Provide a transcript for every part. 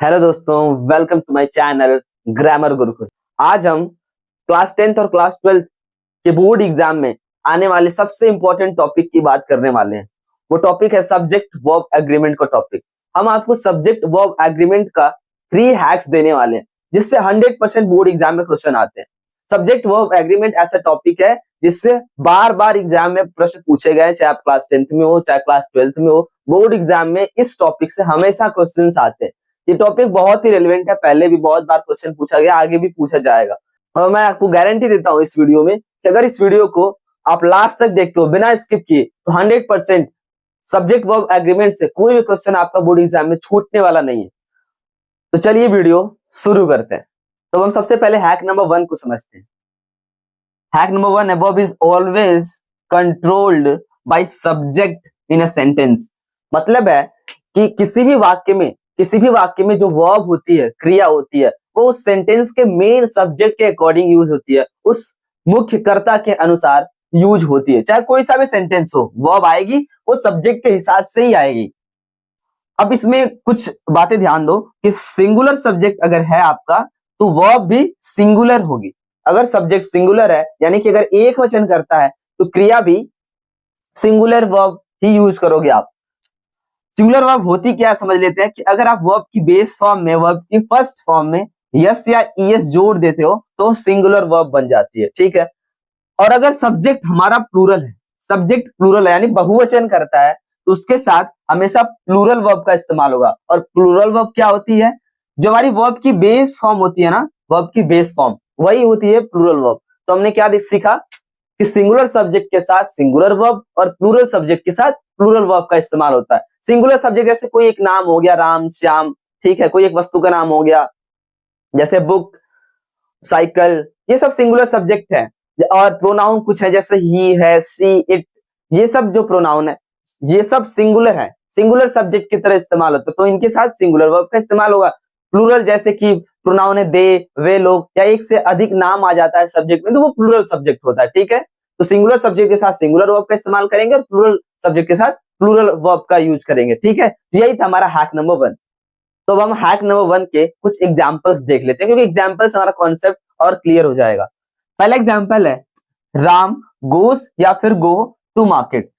Hello दोस्तों, welcome to my channel grammar Gurukul. आज हम क्लास 10th और क्लास 12th के बोर्ड एग्जाम में आने वाले सबसे इंपॉर्टेंट टॉपिक की बात करने वाले हैं। वो टॉपिक है सब्जेक्ट वर्ब एग्रीमेंट का टॉपिक। हम आपको सब्जेक्ट वर्ब एग्रीमेंट का 3 हैक्स देने वाले हैं जिससे 100% बोर्ड एग्जाम में क्वेश्चन आते हैं। सब्जेक्ट वर्ब एग्रीमेंट ऐसा टॉपिक है जिससे बार बार एग्जाम में प्रश्न पूछे गए, चाहे आप क्लास 10th में हो चाहे क्लास 12th में हो। बोर्ड एग्जाम में इस टॉपिक से हमेशा क्वेश्चन आते हैं। ये टॉपिक बहुत ही रेलेवेंट है, पहले भी बहुत बार क्वेश्चन पूछा गया, आगे भी पूछा जाएगा। और मैं आपको गारंटी देता हूं इस वीडियो में कि अगर इस वीडियो को आप लास्ट तक देखते हो बिना स्किप किए तो 100% सब्जेक्ट वर्ब एग्रीमेंट से कोई भी क्वेश्चन आपका बोर्ड एग्जाम में छूटने वाला नहीं है। तो चलिए वीडियो शुरू करते हैं। तो हम सबसे पहले हैक नंबर 1 को समझते हैं। हैक नंबर 1 है verb is always controlled by subject in a sentence. मतलब है कि किसी भी वाक्य में जो वर्ब होती है, क्रिया होती है, वो उस सेंटेंस के मेन सब्जेक्ट के अकॉर्डिंग यूज होती है, उस मुख्य कर्ता के अनुसार यूज होती है। चाहे कोई सा भी सेंटेंस हो, वर्ब आएगी वो सब्जेक्ट के हिसाब से ही आएगी। अब इसमें कुछ बातें ध्यान दो कि सिंगुलर सब्जेक्ट अगर है आपका तो वर्ब भी सिंगुलर होगी। अगर सब्जेक्ट सिंगुलर है यानी कि अगर एक वचन करता है तो क्रिया भी सिंगुलर वर्ब ही यूज करोगे आप। सिंगुलर वर्ब होती क्या समझ लेते हैं कि अगर आप वर्ब की बेस फॉर्म में, वर्ब की फर्स्ट फॉर्म में यस या ईएस जोड़ देते हो तो सिंगुलर वर्ब बन जाती है, ठीक है। और अगर सब्जेक्ट हमारा प्लूरल है, सब्जेक्ट प्लूरल है यानी बहुवचन करता है, तो उसके साथ हमेशा प्लूरल वर्ब का इस्तेमाल होगा। और प्लूरल वर्ब क्या होती है? जो हमारी वर्ब की बेस फॉर्म होती है ना, वर्ब की बेस फॉर्म वही होती है प्लूरल वर्ब। तो हमने क्या सीखा कि सिंगुलर सब्जेक्ट के साथ सिंगुलर वर्ब और प्लूरल सब्जेक्ट के साथ प्लूरल वर्ब का इस्तेमाल होता है। सिंगुलर सब्जेक्ट जैसे कोई एक नाम हो गया, राम, श्याम, ठीक है, कोई एक वस्तु का नाम हो गया जैसे बुक, साइकिल, ये सब सिंगुलर सब्जेक्ट है। और प्रोनाउन कुछ है जैसे ही है, शी, इट, ये सब जो प्रोनाउन है ये सब सिंगुलर है, सिंगुलर सब्जेक्ट की तरह इस्तेमाल होता है, तो इनके साथ सिंगुलर वर्ब का इस्तेमाल होगा। प्लूरल जैसे कि प्रोनाउन है दे, वे लोग, या एक से अधिक नाम आ जाता है सब्जेक्ट में तो वो प्लूरल सब्जेक्ट होता है, ठीक है। तो सिंगुलर सब्जेक्ट के साथ सिंगुलर वर्ब का इस्तेमाल करेंगे और प्लूरल सब्जेक्ट के साथ प्लूरल वर्ब का यूज करेंगे, ठीक है। यही था हमारा हैक नंबर 1। तो अब हम हैक नंबर 1 के कुछ एग्जांपल्स देख लेते हैं क्योंकि एग्जांपल्स हमारा कॉन्सेप्ट और क्लियर हो जाएगा। पहला एग्जांपल है राम गोस या फिर गो टू मार्केट।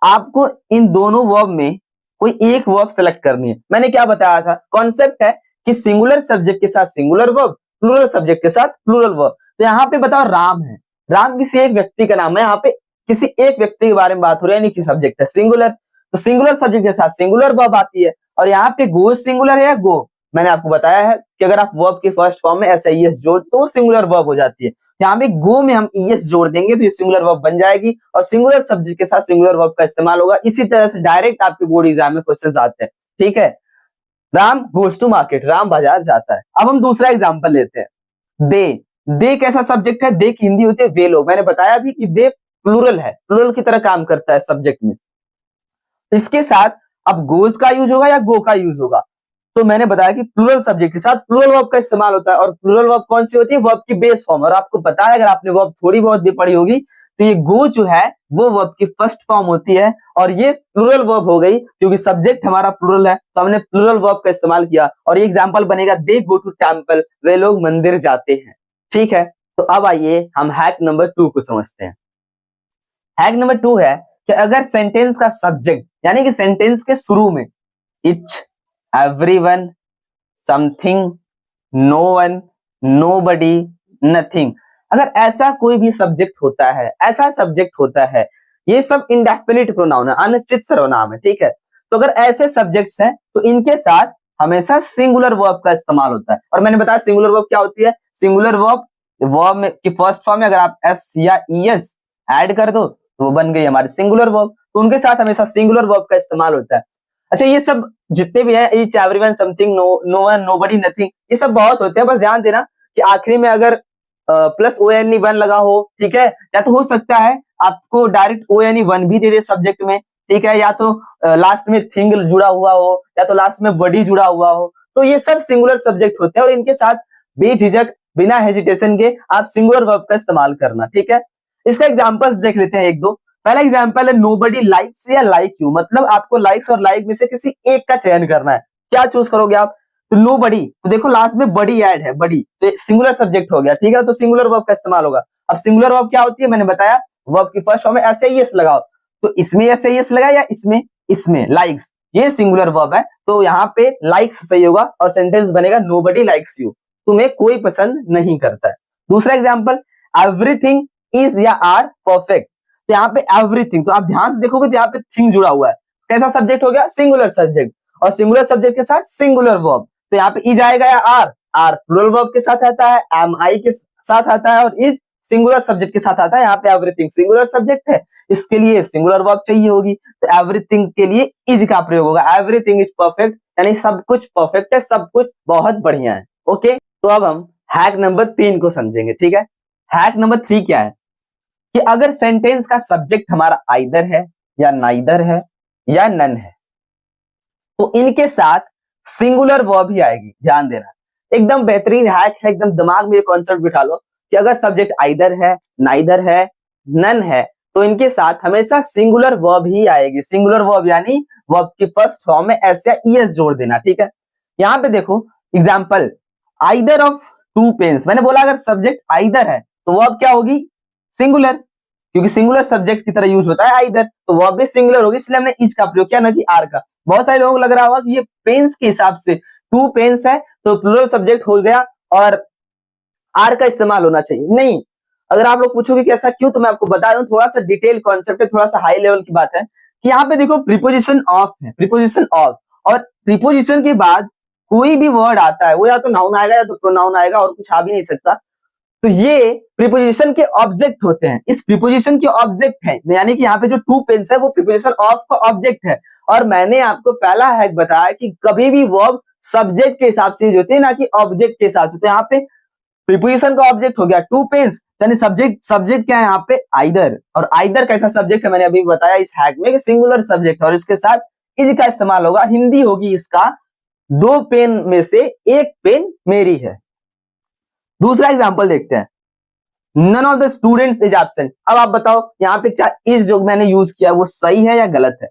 आपको इन दोनों वर्ब में कोई एक वर्ब सेलेक्ट करनी है। मैंने क्या बताया था, कॉन्सेप्ट है कि सिंगुलर सब्जेक्ट के साथ सिंगुलर वर्ब, प्लूरल सब्जेक्ट के साथ प्लूरल वर्ब। तो यहाँ पे बताओ राम है, राम किसी एक व्यक्ति का नाम है, यहाँ पे किसी एक व्यक्ति के बारे में बात हो रही है, यानी कि सब्जेक्ट है सिंगुलर, तो सिंगुलर सब्जेक्ट के साथ सिंगुलर वर्ब आती है। और यहाँ पे गो सिंगुलर है या गो, मैंने आपको बताया है कि अगर आप वर्ब के फर्स्ट फॉर्म में ऐसा ईएस जोड़ तो सिंगुलर वर्ब हो जाती है। यहाँ पे गो में हम ईएस जोड़ देंगे तो ये सिंगुलर वर्ब बन जाएगी और सिंगुलर सब्जेक्ट के साथ सिंगुलर वर्ब का इस्तेमाल होगा। इसी तरह से डायरेक्ट आपके बोर्ड एग्जाम में क्वेश्चंस आते हैं, ठीक है। Ram goes to market, Ram बाजार जाता है। अब हम दूसरा एग्जाम्पल लेते हैं, दे कैसा सब्जेक्ट है? दे की हिंदी होती है वे लोग। मैंने बताया भी कि दे प्लूरल है, प्लूरल की तरह काम करता है सब्जेक्ट में। इसके साथ अब गोज का यूज होगा या गो का यूज होगा, तो मैंने बताया कि प्लूरल सब्जेक्ट के साथ प्लूरल वर्ब का इस्तेमाल होता है। और प्लूरल वर्ब कौन सी होती है? वर्ब की बेस फॉर्म। और आपको पता है, अगर आपने वर्ब थोड़ी बहुत भी पढ़ी होगी, तो ये गो जो है वो वर्ब की फर्स्ट फॉर्म होती है और ये प्लूरल वर्ब हो गई क्योंकि सब्जेक्ट हमारा प्लूरल है, तो हमने प्लूरल वर्ब का इस्तेमाल किया। और ये एग्जाम्पल बनेगा दे गो टू टेम्पल, वे लोग मंदिर जाते हैं, ठीक है। तो अब आइए हम हैक नंबर 2 को समझते हैं। हैक नंबर 2 है कि अगर सेंटेंस का सब्जेक्ट यानी कि सेंटेंस के शुरू में each, everyone, something, no one, nobody, nothing, अगर ऐसा कोई भी सब्जेक्ट होता है, ऐसा सब्जेक्ट होता है, ये सब इंडेफिनिट प्रोनाउन है, अनिश्चित सर्वनाम है, ठीक है। तो अगर ऐसे सब्जेक्ट्स हैं तो इनके साथ हमेशा सिंगुलर वर्ब का इस्तेमाल होता है। और मैंने बताया सिंगुलर वर्ब क्या होती है? सिंगुलर वर्ब, वर्ब में की फर्स्ट फॉर्म में अगर आप एस या ईएस ऐड कर दो तो वो बन गई हमारी सिंगुलर वर्ब, तो उनके साथ हमेशा सिंगुलर वर्ब का इस्तेमाल होता है। अच्छा, ये सब जितने भी हैं, each, everyone, something, no one, nobody, nothing, ये सब बहुत होते हैं। बस ध्यान देना कि आखिरी में अगर plus O N E one लगा हो, ठीक है, या तो हो सकता है आपको direct O N E one भी दे दे सब्जेक्ट में, ठीक है, या तो लास्ट में थिंग जुड़ा हुआ हो या तो लास्ट में बॉडी जुड़ा हुआ हो, तो ये सब सिंगुलर सब्जेक्ट होते हैं और इनके साथ बेझिझक बिना हेजिटेशन के आप सिंगुलर वर्ब का इस्तेमाल करना, ठीक है। इसका एग्जांपल्स देख लेते हैं एक दो। पहला एग्जांपल है नोबडी लाइक्स या लाइक यू, मतलब आपको लाइक्स और लाइक में से किसी एक का चयन करना है। क्या चूज करोगे आप? तो नोबडी, तो देखो लास्ट में बडी ऐड है, बडी, तो सिंगुलर सब्जेक्ट हो गया, ठीक है। तो सिंगुलर वर्ब का इस्तेमाल होगा। अब सिंगुलर वर्ब क्या होती है, मैंने बताया वर्ब की फर्स्ट फॉर्म में एस लगाओ, तो इसमें एस लगा या इसमें, इसमें लाइक्स, ये सिंगुलर वर्ब है, तो यहाँ पे लाइक्स सही होगा और सेंटेंस बनेगा नोबडी लाइक्स यू, तुम्हें कोई पसंद नहीं करता है। दूसरा एग्जांपल, एवरीथिंग इज या आर परफेक्ट, तो यहाँ पे एवरीथिंग, तो आप ध्यान से देखोगे तो यहाँ पे थिंग जुड़ा हुआ है, कैसा सब्जेक्ट हो गया, सिंगुलर सब्जेक्ट, और सिंगुलर सब्जेक्ट के साथ सिंगुलर वर्ब, तो यहाँ पे इज आएगा या आर, आर प्लुरल वर्ब के साथ आता है, एम आई के साथ आता है, और इज सिंगुलर सब्जेक्ट के साथ आता है। यहाँ पे एवरीथिंग सिंगुलर सब्जेक्ट है, इसके लिए सिंगुलर वर्ब चाहिए होगी, तो एवरीथिंग के लिए इज का प्रयोग होगा, एवरीथिंग इज परफेक्ट, यानी सब कुछ परफेक्ट है, सब कुछ बहुत बढ़िया है। ओके, तो अब हम हैक नंबर 3 को समझेंगे, ठीक है। हैक नंबर 3 क्या है कि अगर सेंटेंस का सब्जेक्ट हमारा आइदर है या नाइदर है या नन है, तो इनके साथ सिंगुलर वर्ब ही आएगी, ध्यान देना। एकदम बेहतरीन हैक है, एकदम दिमाग में ये कॉन्सेप्ट बिठा लो कि अगर सब्जेक्ट आइदर है, नाइदर है, नन है, तो इनके साथ हमेशा सिंगुलर वर्ब ही आएगी। सिंगुलर वर्ब यानी वर्ब की फर्स्ट फॉर्म में एस या ईएस जोड़ देना, ठीक है। यहाँ पे देखो example, either of two pens, मैंने बोला अगर सब्जेक्ट आइदर है तो वर्ब क्या होगी, सिंगुलर, क्योंकि सिंगुलर सब्जेक्ट की तरह यूज होता है आइदर, तो वर्ब भी सिंगुलर होगी, इसलिए हमने इज का प्रयोग किया, ना कि आर का। बहुत सारे लोगों को लग रहा होगा कि ये पेन्स के हिसाब से टू पेन्स है तो प्लुरल सब्जेक्ट हो गया और आर का इस्तेमाल होना चाहिए, नहीं। अगर आप लोग पूछोगे कि ऐसा क्यों, तो मैं आपको बता दूं, थोड़ा सा डिटेल कॉन्सेप्ट है, थोड़ा सा हाई लेवल की बात है कि यहाँ पे देखो प्रीपोजिशन ऑफ है, प्रीपोजिशन ऑफ, और प्रीपोजिशन के बाद कोई भी वर्ड आता है वो या तो नाउन आएगा या तो प्रोनाउन आएगा, और कुछ आ भी नहीं सकता। तो ये प्रीपोजिशन के ऑब्जेक्ट होते हैं, इस प्रीपोजिशन के ऑब्जेक्ट है, यानी कि यहाँ पे जो टू पेन्स है वो प्रीपोजिशन ऑफ का ऑब्जेक्ट है। और मैंने आपको पहला हैक बताया कि कभी भी वर्ब सब्जेक्ट के हिसाब से यूज होती है, ना कि ऑब्जेक्ट के हिसाब से। तो यहाँ पे प्रीपोजिशन का ऑब्जेक्ट हो गया टू पेन्स, यानी सब्जेक्ट क्या है यहाँ पे, आइदर, और आइदर कैसा सब्जेक्ट है, मैंने अभी बताया इस हैक में कि सिंगुलर सब्जेक्ट, और इसके साथ इज का इस्तेमाल होगा। हिंदी होगी इसका, दो पेन में से एक पेन मेरी है। दूसरा एग्जांपल देखते हैं, none of the students is absent. अब आप बताओ यहाँ पे क्या इज जो मैंने यूज किया वो सही है या गलत है?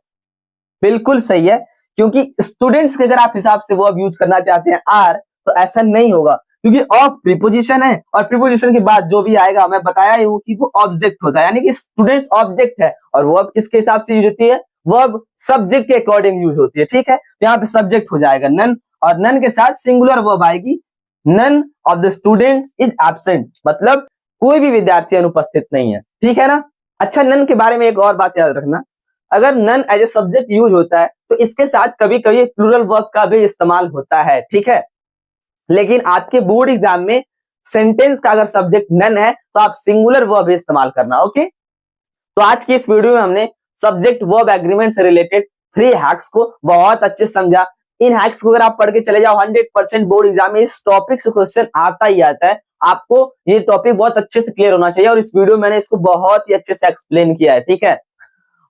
बिल्कुल सही है, क्योंकि स्टूडेंट्स के अगर आप हिसाब से वर्ब यूज करना चाहते हैं आर, तो ऐसा नहीं होगा, क्योंकि ऑफ प्रीपोजिशन है, और प्रीपोजिशन के बाद जो भी आएगा मैं बताया ही हूं कि वो ऑब्जेक्ट होता है, यानी कि स्टूडेंट्स ऑब्जेक्ट है, और वर्ब किसके हिसाब से यूज होती है, वर्ब सब्जेक्ट के अकॉर्डिंग यूज होती है, ठीक है। तो यहाँ पे सब्जेक्ट हो जाएगा नन, और नन के साथ सिंगुलर वर्ब आएगी, none of the students is absent, मतलब कोई भी विद्यार्थी अनुपस्थित नहीं है, ठीक है ना। अच्छा, नन के बारे में एक और बात याद रखना, अगर none as a subject use होता है तो इसके साथ कभी कभी प्लूरल वर्ब का भी इस्तेमाल होता है, ठीक है। लेकिन आपके बोर्ड एग्जाम में सेंटेंस का अगर सब्जेक्ट नन है तो आप सिंगुलर वर्ब इस्तेमाल करना, ओके। तो आज की इस वीडियो में हमने सब्जेक्ट वर्ब एग्रीमेंट से रिलेटेड 3 हैक्स को बहुत अच्छे से समझा। इन हैक्स को अगर आप पढ़ के चले जाओ 100% बोर्ड एग्जाम में इस टॉपिक से क्वेश्चन आता ही आता है। आपको ये टॉपिक बहुत अच्छे से क्लियर होना चाहिए, और इस वीडियो में मैंने इसको बहुत ही अच्छे से एक्सप्लेन किया है, ठीक है।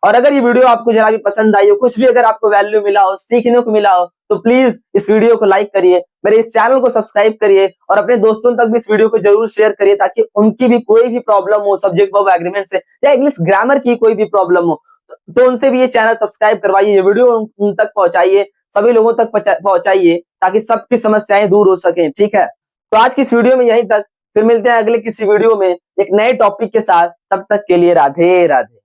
और अगर ये वीडियो आपको जरा भी पसंद आई हो, कुछ भी अगर आपको वैल्यू मिला हो, सीखने को मिला हो, तो प्लीज इस वीडियो को लाइक करिए, मेरे इस चैनल को सब्सक्राइब करिए, और अपने दोस्तों तक भी इस वीडियो को जरूर शेयर करिए, ताकि उनकी भी कोई भी प्रॉब्लम हो सब्जेक्ट वर्ब एग्रीमेंट से या इंग्लिश ग्रामर की कोई भी प्रॉब्लम हो, तो उनसे भी ये चैनल सब्सक्राइब करवाइए, ये वीडियो उन तक पहुंचाइए, सभी लोगों तक पहुंचाइए, ताकि सबकी समस्याएं दूर हो सके, ठीक है। तो आज की इस वीडियो में यहीं तक, फिर मिलते हैं अगले किसी वीडियो में एक नए टॉपिक के साथ, तब तक के लिए राधे राधे।